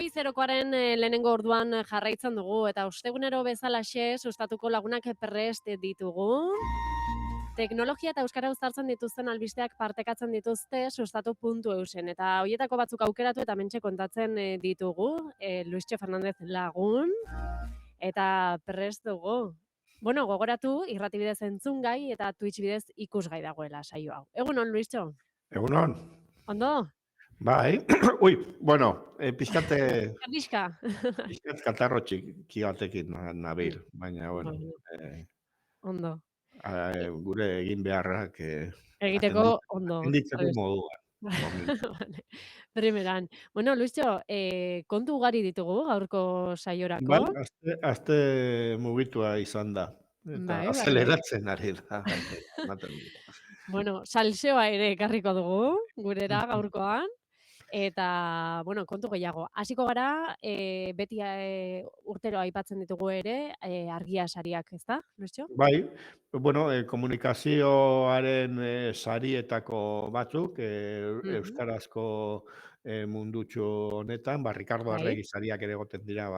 Goizerokoaren lehenengo orduan jarraitzen dugu eta ostegunero bezalaxe sustatuko lagunak prest ditugu. Teknologia eta euskara uztartzen dituzten albisteak partekatzen dituzte sustatu.eusen eta horietako batzuk aukeratu eta hementxe kontatzen ditugu. Luistxo Fernandez lagun eta prest dugu. Bueno, gogoratu irrati bidez entzungai eta Twitch bidez ikusgai dagoela saio hau. Egunon, Luistxo? Egunon. Ondo? Bai, ui, bueno, pixkate... Kardixka. Pixkat katarro txiki batekin nabil, baina, bueno... Ondo. Gure egin beharrak... Egiteko ondo. Atenditzeko moduan. Primeran. Bueno, Luistxo, kontu ugari ditugu gaurko saiorako. Bai, aste mugitua izan da. Eta azeleratzen ari da. Bueno, salseoa ere ekarriko dugu, gurera gaurkoan. Eta, bueno, kontu gehiago. Hasiko gara, beti urtero aipatzen ditugu ere, argia sariak, ezta, Luistxo? Bai, bueno, komunikazioaren sarietako batzuk, euskarazko mundutxo honetan, Ricardo Arregi sariak ere egoten dira,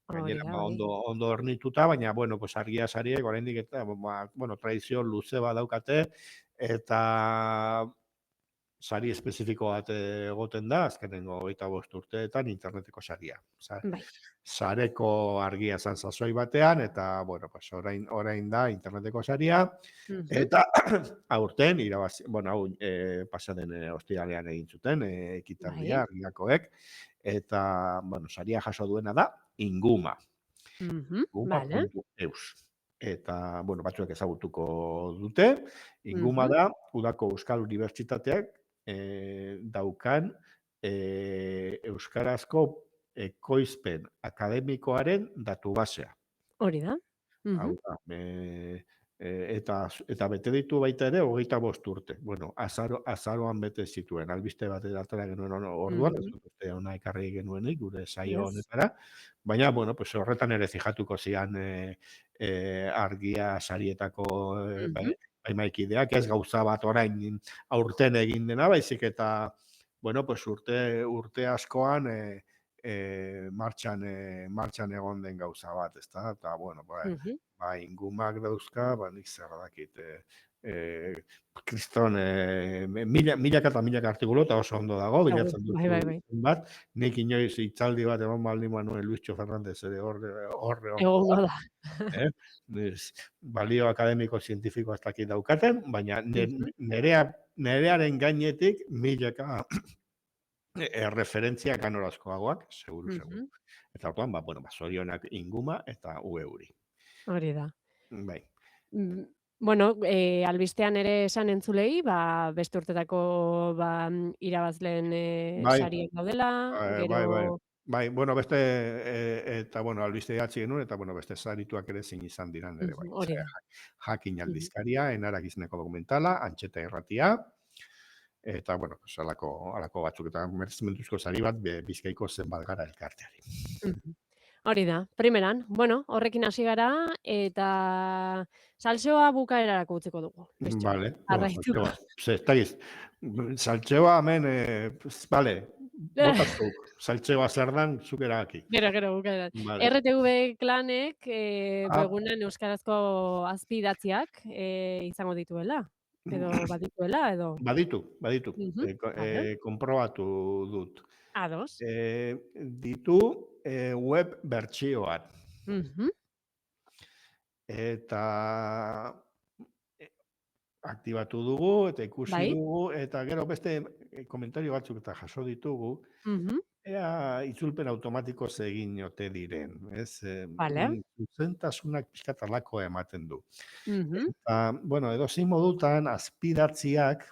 gainera ondo hornituta, baina, bueno, pues argia sariek, oraindik eta, bueno, tradizio luze bat daukate, eta sari espezifiko bat egoten da, azkenengo 25 urteetan interneteko saria. Sareko argia zan sasoi batean, eta, bueno, pues orain da interneteko saria, eta aurten, bueno, hau pasaden ostiralean egin zuten, ekitaldia argiakoek, eta, bueno, saria jaso duena da, Inguma. Inguma.eus. Eta, bueno, batzuek ezagutuko dute, Inguma da, Udako Euskal Unibertsitateak daukan euskarazko ekoizpen akademikoaren datu basea. Hori da. Hau da, eta bete ditu baita ere 25 urte. Bueno, azaroan bete zituen, albiste bat edatara genuen orduan, ez dut uste ona ekarri genuenik, gure saio honetara, baina, bueno, pues horretan ere fijatuko zian argia sarietako baimaikideak, ez gauza bat orain aurten egin dena, baizik eta, bueno, pues urte askoan martxan egon den gauza bat, ezta? Eta, bueno, Ingumak dauzka, nik zer dakit, kriston, milaka eta milaka artikulo, eta oso ondo dago, bilatzen dut bat, nik inoiz itzaldi bat eman baldin manuen Luistxo Fernandez ere horre egongo da. Balio akademiko zientifiko ez dakit daukaten, baina nerearen gainetik milaka referentzia kanorazkoagoak, seguru. Eta orduan, zorionak Inguma eta ueuri. Hori da. Bai. Bueno, albistean ere esan entzulei, beste urtetako irabazleen sariek daudela, gero... Bai, bueno, beste, eta, bueno, albiste datzi genuen, eta, bueno, beste sarituak ere zin izan diran ere, bai. Jakin aldizkaria, Enarak izeneko dokumentala, Antxeta Irratia, eta, bueno, alako batzuk, eta merezimenduzko sari bat, Bizkaiko zenbat gara elkarteari. Hori da, primeran, bueno, horrekin hasi gara, eta salseoa bukaerarako utziko dugu. Vale, salseoa hemen, vale, botatzuk, salseoa zer dan, zuk eragaki. Gero, bukaeran. RTV klanek, begunan euskarazko azpidatziak izango dituela. Edo badituela, edo? Baditu. Konprobatu dut. Ados. Ditu web bertsioan. Eta aktibatu dugu, eta ikusi dugu, eta gero beste komentario batzuk eta jaso ditugu, ea itzulpen automatiko egin ote diren. Zuzentasunak pixkat alako ematen du. Eta, bueno, edo zein modutan azpidatziak,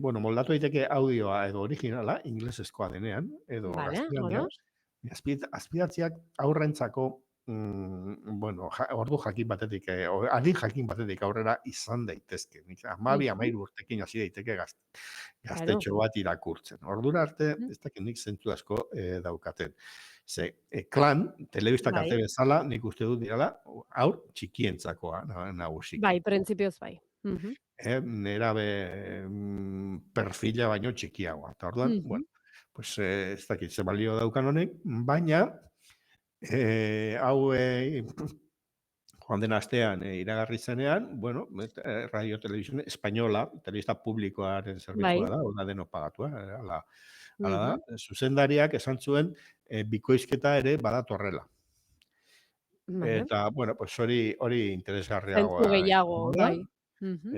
bueno, moldatu daiteke audioa edo originala, inglesezkoa denean, edo azpidatziak aurrentzako, bueno, ordu jakin batetik, adin jakin batetik aurrera izan daitezke. 12-13 urtekin hasi daiteke gaztetxo bat irakurtzen. Ordura arte, ez dakit nik zentzu asko daukaten. Ze, klan, telebista karte bezala, nik uste dut dirala, aur txikientzakoa nagusik. Bai, printzipioz bai. Nerabe perfila baino txikiagoa. Eta orduan, bueno, pues ez dakit ze balio daukan honek, baina hau joan den astean iragarri zenean, bueno, Radio Televisión Española, telebista publikoaren zerbitzua Bai. da, hau da denok pagatua, hala da, Mhm. zuzendariak esan zuen bikoizketa ere badatorrela. Vale. Eta, bueno, pues hori Zentzu interesgarriagoa gehiago, izango da. bai. Mhm.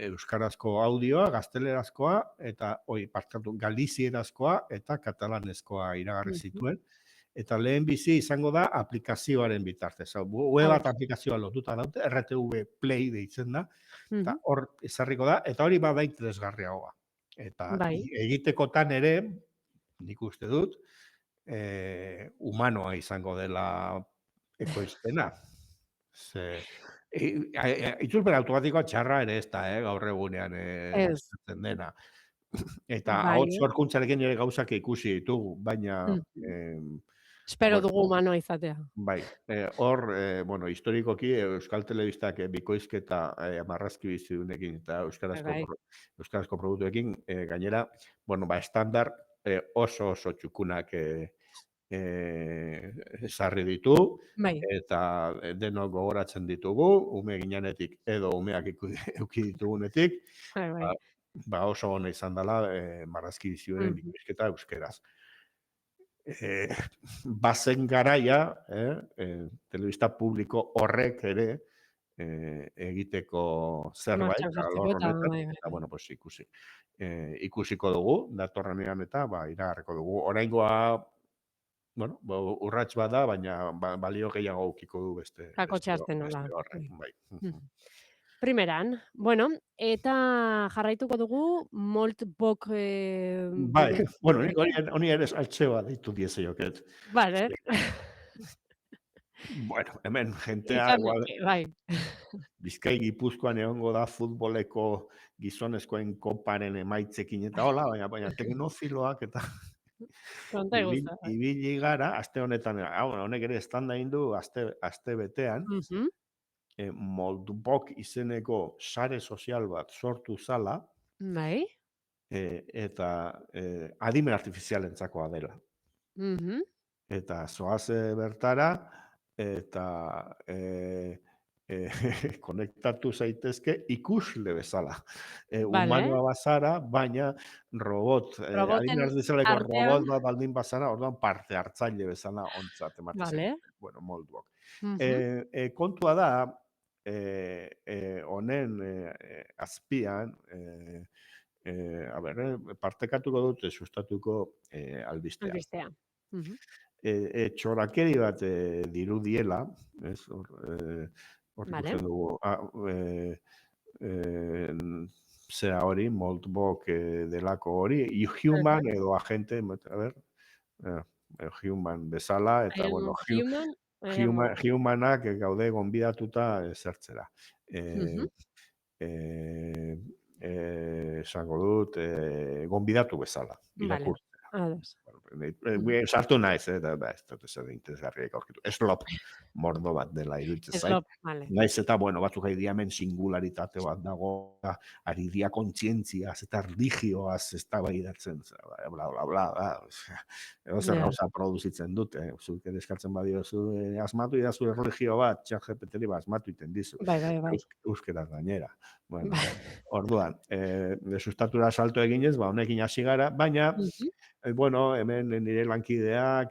Euskarazko audioa, gaztelerazkoa, eta, galizierazkoa eta katalanezkoa iragarri Mhm. zituen. Eta lehen bizi izango da aplikazioaren bitartez. Web bat Ados. aplikazioa lotuta daute, RTV Play deitzen da, eta Mhm. hor ezarriko da, eta hori bada interesgarriagoa. Eta Bai. egitekotan ere, nik uste dut, humanoa izango dela ekoizpena. Ze, itzulpen automatikoa txarra ere ez da, gaur egunean Ez. gastatzen dena. Eta ahots Bai. sorkuntzarekin ere gauzak ikusi ditugu, baina Mhm. Espero bueno, dugu humanoa izatea. bai, hor, bueno, historikoki Euskal Telebistak bikoizketa marrazki bizidunekin eta Bai. euskarazko produktuekin gainera, bueno, estandar oso txukunak sarri ditu, Bai. eta denok gogoratzen ditugu, ume ginenetik edo umeak eduki ditugunetik, Bai. ba, oso ona izan dela marrazki biziduen Mhm. bikoizketa euskeraz. Bazen garaia, telebista publiko horrek ere egiteko zerbait Martxan jartzeko alor eta honetan, bai, eta bai. bueno, pues ikusiko dugu, datorrenean eta iragarriko dugu. Oraingoa, bueno, urrats bada, baina balio gehiago ukiko du beste Kakotxa hasten nola. horrek, Bai. bai. Mhm. Primeran, bueno, eta jarraituko dugu Moltbook Bai, bueno, nik buruarekin. honi ere altxeba deitu diezaioket. Vale. Bueno, hemen jentea Izan igual daiteke, bai. Bizkai Gipuzkoan egongo da futboleko gizonezkoen koparen emaitzekin eta hola, baina teknofiloak eta Konta iguza, bai. ibili gara, aste honetan, honek ere estanda egin du aste betean, Mhm. Moldbok izeneko sare sozial bat sortu zala, Bai. eta adimen artifizialentzakoa dela. Mhm. Eta zoaze bertara, eta konektatu zaitezke ikusle bezala. Vale. Humanoa bazara, baina robot, adimen Roboten artifizialeko artean robot bat baldin bazara, orduan parte hartzaile bezala ontzat ematen vale. zaituzte. Bueno, molduak. Mhm. Kontua da, honen azpian, a ber, partekatuko dute sustatuko albistea. Albistea. Mhm. Txorakeri bat dirudiela, ez, hor Vale. ikusten dugu, zera hori, Moltbok delako hori, Aha. Human edo agente, a ber, Human bezala, eta, I am bueno, human, I am a Humanak gaude gonbidatuta zertzera. Mhm. Esango dut, gonbidatu bezala, Vale. irakur. Ados. Mhm. Bueno, sartu naiz, ez dut ezer interesgarriak aurkitu. Eslop mordo bat dela iruditzen zait. Slop, vale. Naiz eta, bueno, batzuk ari hemen singularitate bat dago, ari dia kontzientziaz eta religioaz eztabaidatzen, bla, bla, bla, zer Ja. gauza produzitzen dute. Zuk ere eskatzen badiozu, asmatu idazu erlijio bat, ChatGPT-ri asmatu iten dizu. Bai, bai, bai. Euskeraz gainera. Bueno, Bai. orduan, sustatura salto eginez, honekin hasi gara, baina Mhm. bueno, hemen nire lankideak,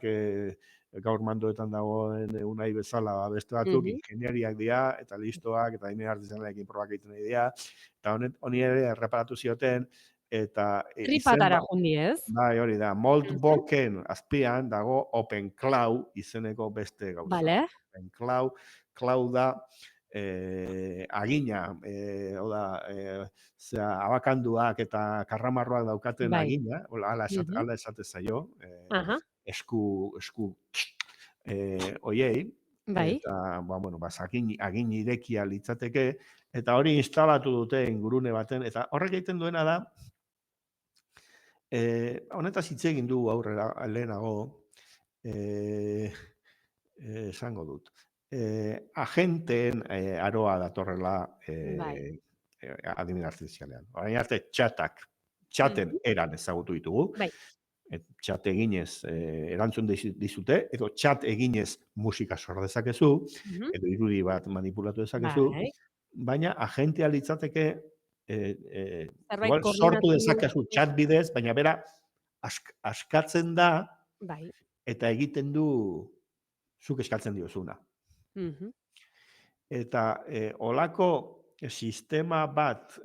gaur mandoetan dagoen Unai bezala, beste batzuk Mhm. ingeniariak dira, eta listoak, eta adimen artizanalekin probak egiten nahi dira, eta honi ere erreparatu zioten, eta izen Tripatara jundi, ez? bai, hori da, Mhm. Moltboken azpian dago OpenCloud izeneko beste gauza. Vale. OpenCloud, cloud da, agina, hau da, abakanduak eta karramarroak daukaten Bai. agina, Mhm. hala esate zaio, Aha. esku oiei, Bai. eta, bueno, agin irekia litzateke, eta hori instalatu dute ingurune baten, eta horrek egiten duena da, honetaz hitz egin du aurrera lehenago, esango dut. Agenteen aroa datorrela Bai. adimen artifizialean. Orain arte txaten Mhm. eran ezagutu ditugu, Bai. Chat eginez erantzun dizute, edo chat eginez musika sor dezakezu, Mhm. edo irudi bat manipulatu dezakezu, Bai. baina agentea litzateke, Zerbait igual sortu koordinatzen dezakezu du. chat bidez, baina bera askatzen da Bai. eta egiten du zuk eskatzen diozuna. Mhm. Eta olako sistema bat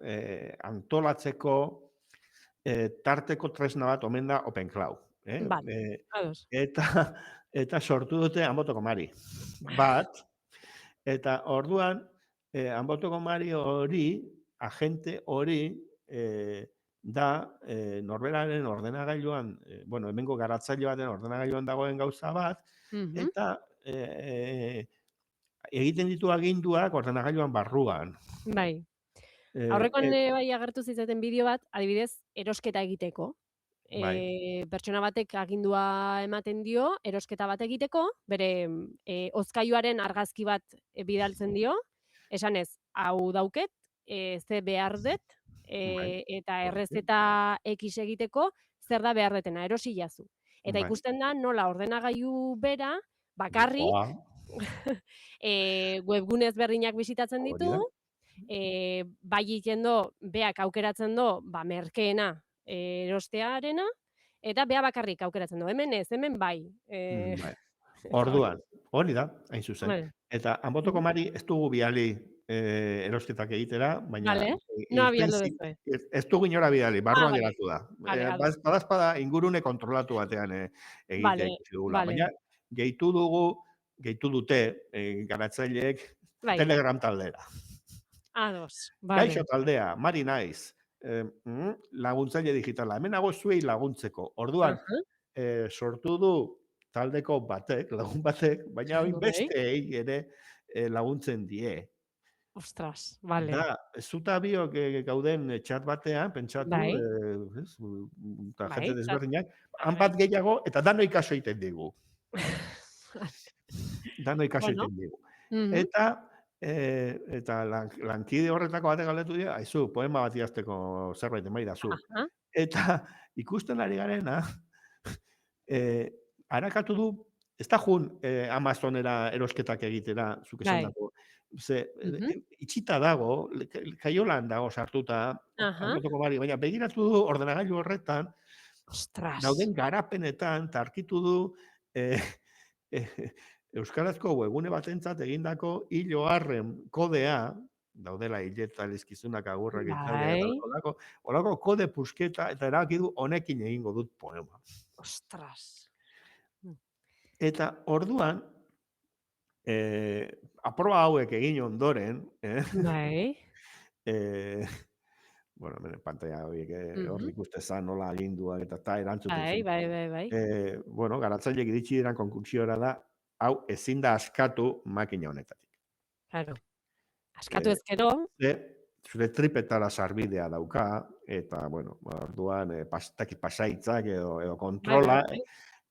antolatzeko tarteko tresna bat omen da OpenCloud. Vale. Ados. Eta sortu dute Anbotoko Mari bat, eta orduan Anbotoko Mari hori, agente hori, da norberaren ordenagailuan, bueno, hemengo garatzaile baten ordenagailuan dagoen gauza bat, Mhm. eta egiten ditu aginduak ordenagailuan barruan. Bai. Eh, Aurrekoan et, bai agertu zitzaten bideo bat, adibidez, erosketa egiteko. bai, Pertsona batek agindua ematen dio, erosketa bat egiteko, bere hozkailuaren argazki bat bidaltzen dio, esanez, hau dauket, ze behar dut, bai, eta hori, errezeta X egiteko, zer da behar detena, erosi jazu. Eta bai, ikusten da nola ordenagailu bera, bakarrik, doa, webgune ezberdinak bisitatzen hori ditu, da, bai egiten do, beak aukeratzen do, merkeena erostearena, eta bea bakarrik aukeratzen du. Hemen ez, hemen bai. bai. Eta hori. Orduan, hori da, hain zuzen. Vale. Eta Anbotoko Mhm. Mari ez dugu bidali erosketak egitera, baina Vale. No irten abialdu duzue. ez dugu inora bidali, Ah, barruan vale. geratu da. Vale, ados. Badazpada ingurune kontrolatu batean egitea Vale, ikusi dugula. vale. Baina gehitu dute garatzaileek Bai. Telegram taldera. Ados. Kaixo Vale. taldea, Mari naiz. Laguntzaile digitala. Hemen nago zuei laguntzeko. Orduan, Aha. sortu du taldeko batek, lagun batek, baina hori Bai. besteei ere laguntzen die. Ostras, vale. Da, zuta biok gauden chat batean, pentsatu, Bai. eta Bai, jente desberdinak, han bai. bat gehiago, eta danoi kaso egiten digu. Danoi kaso Bueno. egiten digu. Mhm. Eta lankide horretako batek galdetu dira, aizu, poema bat idazteko zerbait emaidazu. Aha. Eta ikusten ari garena, arakatu du, ez da jun Amazonera erosketak egitera, zuk esan Bai. dago. Ze, Mhm. itxita dago, kaiolan dago sartuta, Aha. Anbotoko Mari, baina begiratu du ordenagailu horretan, Ostras. dauden garapenetan, tarkitu du, eh, eh, euskarazko webgune batentzat egindako hiloarren kodea, daudela hileta elizkizunak agurrak itzaldiak eta Bai. olako kode pusketa, eta erabaki du honekin egingo dut poema. Ostras. Eta orduan, aproba hauek egin ondoren, Bai. eh, bueno, hemen pantalla horiek hor Mhm. ikuste zan nola aginduak eta erantzuten Bai, zen. bai, bai, bai. Bueno, garatzaileek iritsi diran konklusiora da, hau ezin da askatu makina honetatik. Claro. Askatu Eh, ezkero, zure tripetara sarbidea dauka, eta, bueno, orduan pasaitzak edo bai, bai, kontrola, bai.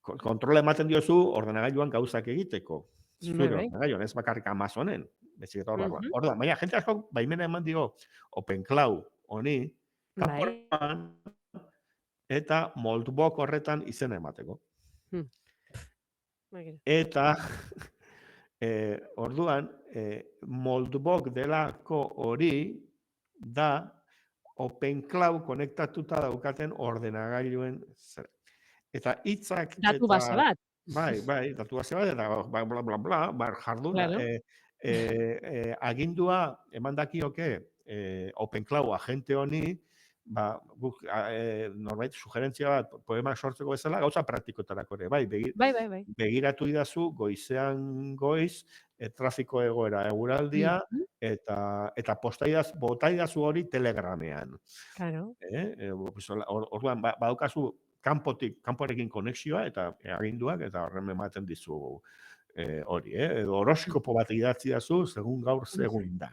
kontrola ematen diozu ordenagailuan gauzak egiteko. Bai, Zure bai. ordenagailuan, ez bakarrik Amazonen, bezik eta hor barruan. Mhm. Orduan, baina jente asko baimena eman dio OpenCloud honi, Bai. kanpoan eta Moldbook horretan izena emateko. Hm. Begira. Eta orduan, Moldbook delako hori da OpenCloud konektatuta daukaten ordenagailuen zer. Eta hitzak Datu eta base bat. bai, datu base bat eta bla bla bla, bar jarduna, Claro. agindua emandakioke OpenCloud agente honi, guk norbait sugerentzia bat poemak sortzeko bezala gauza praktikoetarako ere, bai, Bai, bai, bai. begiratu idazu goizean goiz, trafiko egoera eguraldia, Mhm. eta botaidazu hori Telegramean. Claro. Orduan, badaukazu kanporekin konexioa eta aginduak, eta horren ematen dizu hori, edo horoskopo bat idatzi dazu, segun gaur segun da.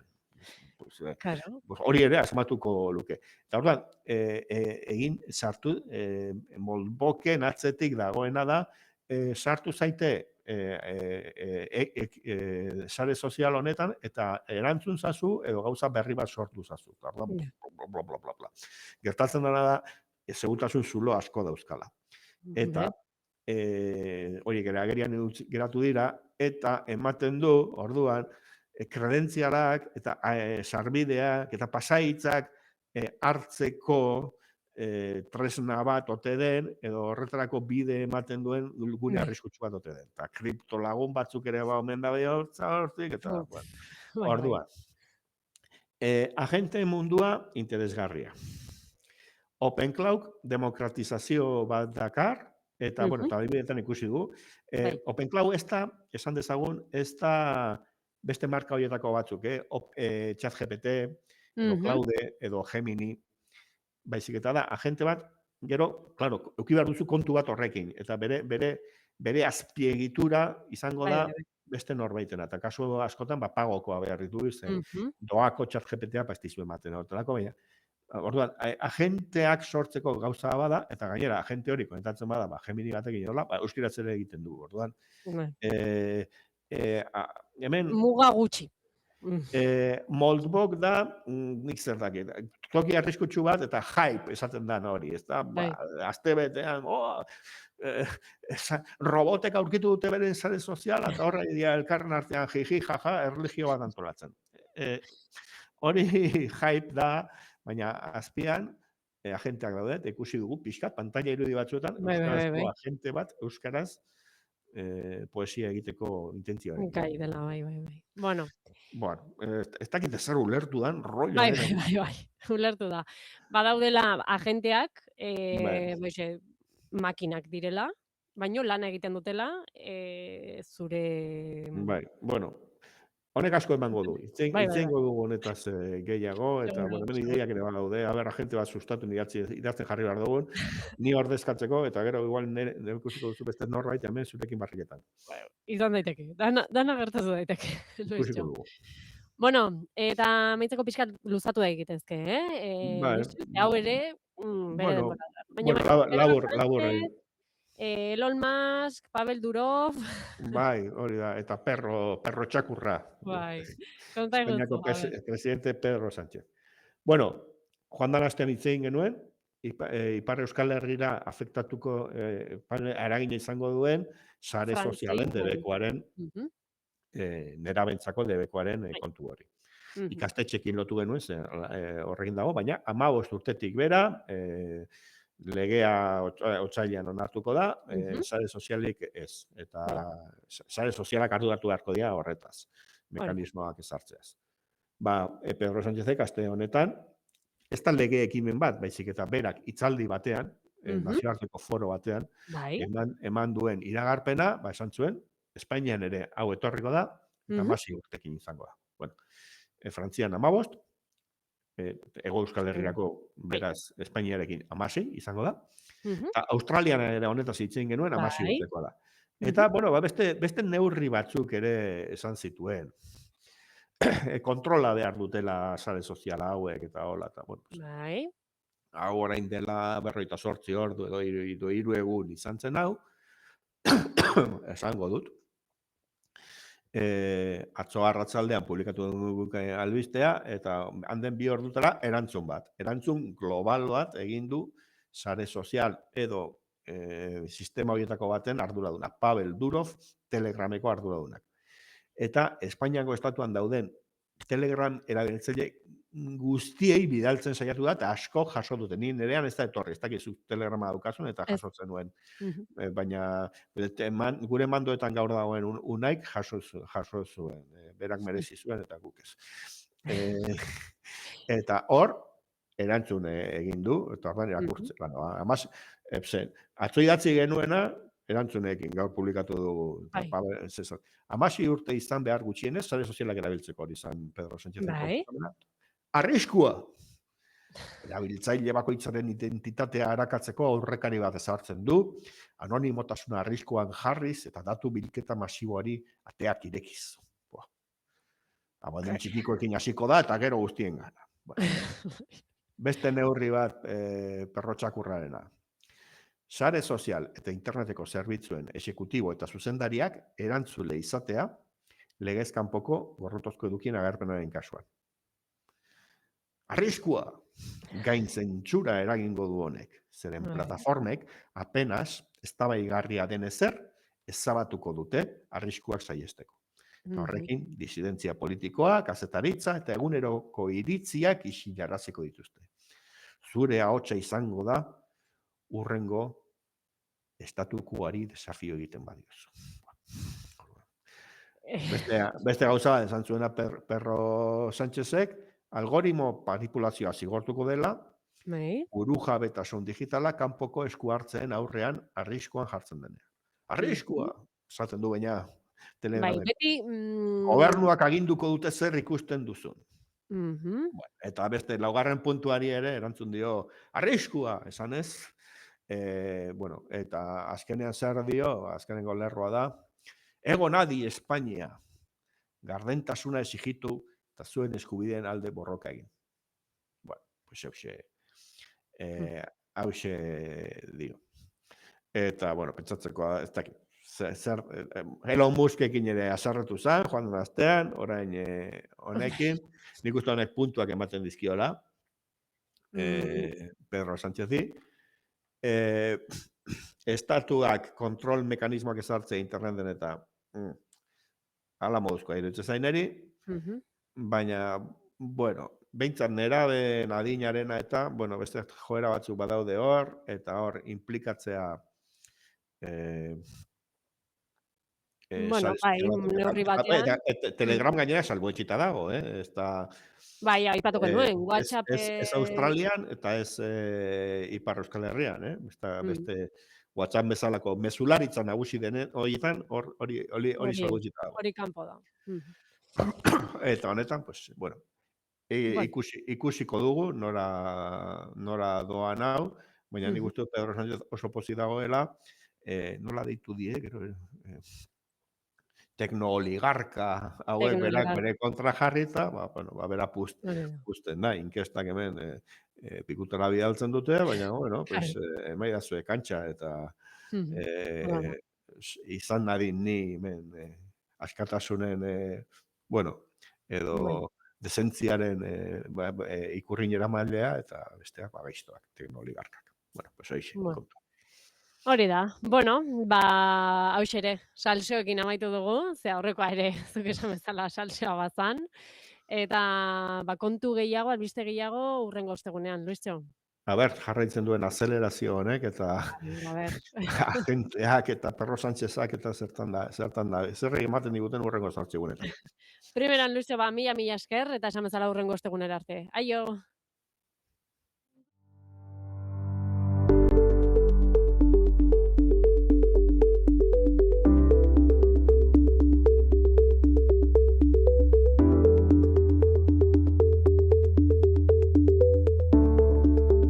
Claro. Hori ere asmatuko luke. Eta orduan, egin sartu, Moldboken atzetik dagoena da, sartu zaite sare sozial honetan, eta erantzun zazu, edo gauza berri bat sortu zazu. Orduan, Ja. bla, bla, bla, bla, bla. Gertatzen dena da, segurtasun zulo asko dauzkala. Eta horiek ere agerian geratu dira, eta ematen du, orduan, kredentzialak eta sarbideak eta pasaitzak hartzeko tresna bat ote den, edo horretarako bide ematen duen gune arriskutsu bat ote den. Eta kriptolagun batzuk ere omen da hortzik, eta bueno, orduan. Agente mundua interesgarria. Open Cloud demokratizazio bat dakar, eta, bueno, eta adibidetan ikusi du. Open Cloud ez da, esan dezagun, ez da beste marka horietako batzuk, ChatGPT, edo Claude, edo Gemini, baizik eta da, agente bat, gero, klaro, euki behar duzu kontu bat horrekin, eta bere azpiegitura izango da beste norbaitena, eta kasu askotan, pagokoa behar ditu, doako ChatGPT-a pastizuen baten, hortelako, baina, orduan, agenteak sortzeko gauza bada, eta gainera, agente hori konetatzen bada, Gemini batekin hola, euskiratzera egiten du. Orduan, hemen... Muga gutxi. Moldbok da, nik zer dakit, toki arriskutsu bat, eta hype esaten da hori, ez da, azte betean, robotek aurkitu dute beren sare soziala, eta horra idea elkarren artean jiji, jaja, erlijio bat antolatzen. Hori hype da, baina azpian, agenteak daude, ikusi dugu, pixkat, pantalla irudi batzuetan, euskarazko agente bat, euskaraz, poesia egiteko intentzioa. Gai dela, bai. Bueno, ez dakit ezer ulertu dan, rollo. Bai, ulertu da. Badaudela agenteak, makinak direla, baino lan egiten dutela, zure... Bai, bueno, honek asko emango du. Itzengo dugu honetaz gehiago, eta, bueno, hemen ideiak ere badaude, agente bat sustatu idazten jarri behar dugun, ni ordezkatzeko, eta gero igual nire ikusiko duzu beste norbait, hemen zurekin barriketan. Izan daiteke, dana gertatu daiteke. Ikusiko dugu. Bueno, eta meitzeko pixkat luzatu da egitezke, hau ere, bere denbora. Bueno, labur. Elon Musk, Pavel Durov... Bai, hori da, eta perro txakurra. Bai, Espainiako presidente Pedro Sánchez. Bueno, joan dan astean hitz egin genuen, Ipar Euskal Herrira afektatuko eragina izango duen sare sozialen debekoaren, nerabentzako debekoaren kontu hori. Ikastetxekin lotu genuen, horrekin dago, baina 15 urtetik bera, legea otsailean onartuko da, sare sozialik ez. Eta sare sozialak arduratu beharko dira horretaz, mekanismoak ezartzeaz. Pedro Sánchezek aste honetan, ez da lege ekimen bat, baizik eta berak hitzaldi batean, nazioarteko foro batean, eman duen iragarpena, esan zuen, Espainian ere hau etorriko da, eta 16 urtekin izango da. Bueno, Frantzian 15, Hego Euskal Herrirako, beraz, Espainiarekin 16 izango da. Eta Australian ere honetaz hitzen genuen 16 urtekoa da. Eta, bueno, beste neurri batzuk ere esan zituen. Kontrola behar dutela sare soziala hauek eta hola. Hau orain dela 48 ordu edo 3 egun izan zen hau, esango dut. Atzo arratsaldean publikatu dugu albistea, eta handen 2 ordutara erantzun bat. Erantzun global bat egin du sare sozial edo sistema horietako baten arduraduna. Pavel Durov, Telegrameko arduradunak. Eta Espainiako estatuan dauden Telegram erabiltzaile guztiei bidaltzen saiatu da, eta asko jaso dute. Ni nerean ez da etorri, ez dakizu Telegrama daukasun, eta jasotzen nuen. Baina gure mandoetan gaur dagoen unaik jaso zuen. Berak merezi zuen, eta guk ez. Eta hor, erantzun egin du, eta ordan irakurtzen. Atzo idatzi genuena, erantzunekin gaur publikatu dugu. 16 urte izan behar gutxienez, sare sozialak erabiltzeko hori izan Pedro Sánchez. Arriskua! Erabiltzaile bakoitzaren identitatea arakatzeko aurrekari bat ezartzen du, anonimotasuna arriskuan jarriz eta datu bilketa masiboari ateak irekiz. Aboden txikikoekin hasiko da eta gero guztien gana. Beste neurri bat perrotxakurrarena. Sare sozial eta interneteko zerbitzuen exekutibo eta zuzendariak erantzule izatea legez kanpoko gorrotozko edukien agerpenaren kasuan. Arriskua, gain zentsura eragingo du honek. Zeren plataformek apenas eztabaigarria den ezer ezabatuko dute arriskuak saihesteko. Eta horrekin, disidentzia politikoa, kazetaritza eta eguneroko iritziak isilaraziko dituzte. Zure ahotsa izango da urrengo estatukuari desafio egiten badiozu. Beste gauza esan zuena Perro Sánchezek, algoritmo manipulazioa zigortuko dela, burujabetasun digitala kanpoko esku hartzeen aurrean arriskuan jartzen denean. Arriskua, esaten du baina Telegramek. Beti... Gobernuak aginduko dute zer ikusten duzun. Eta beste laugarren puntuari ere erantzun dio, arriskua, esan ez. Eta azkenean zer dio, azkenengo lerroa da, ego nadi Espainia, gardentasuna exigitu eta zuen eskubideen alde borroka egin. Pues hause dio. Eta, pentsatzeko ez dakit. Elon Muskekin ere azarretu zen, joan den astean, orain honekin, nik uste honek puntuak ematen dizkiola, Pedro Sánchezi, estatuak kontrol mekanismoak ezartzea interneten eta ala moduzkoa iruditzen zaineri, baina, behintzat neraben adinarena eta, beste joera batzuk badaude hor, eta hor implikatzea neurri batean. Telegram gainera salbuetxita dago, ez da... Aipatuko nuen, WhatsApp... Ez Australian eta ez Ipar Euskal Herrian, beste WhatsApp bezalako mezularitza nagusi denen horietan hori salbuetxita dago. Hori kanpo da. Eta honetan, ikusiko dugu nora doan hau, baina nik uste Pedro Sánchez oso pozik dagoela, nola deitu die, gero... tekno-oligarka hauek berak bere kontra jarrita, bera puzten da, inkestak hemen pikutera bidaltzen dute, baina, emaidazue kantxa eta izan nadin ni askatasunen, edo desentziaren ikurrin eramailea eta besteak gaiztoak, tekno-oligarkak. Pues hoxe, kontu. Hori da. Hauxe ere, salseoekin amaitu dugu, ze aurrekoa ere, zuk esan bezala salseoa bazan. Eta kontu gehiago, albiste gehiago, urrengo ostegunean, Luistxo. Jarraitzen duen azelerazio honek, eta agenteak eta Perro Sánchezak eta zertan da, zer ematen diguten urrengo ostegunetan. Primeran, Luistxo, mila esker, eta esan bezala urrengo ostegunera arte. Aio!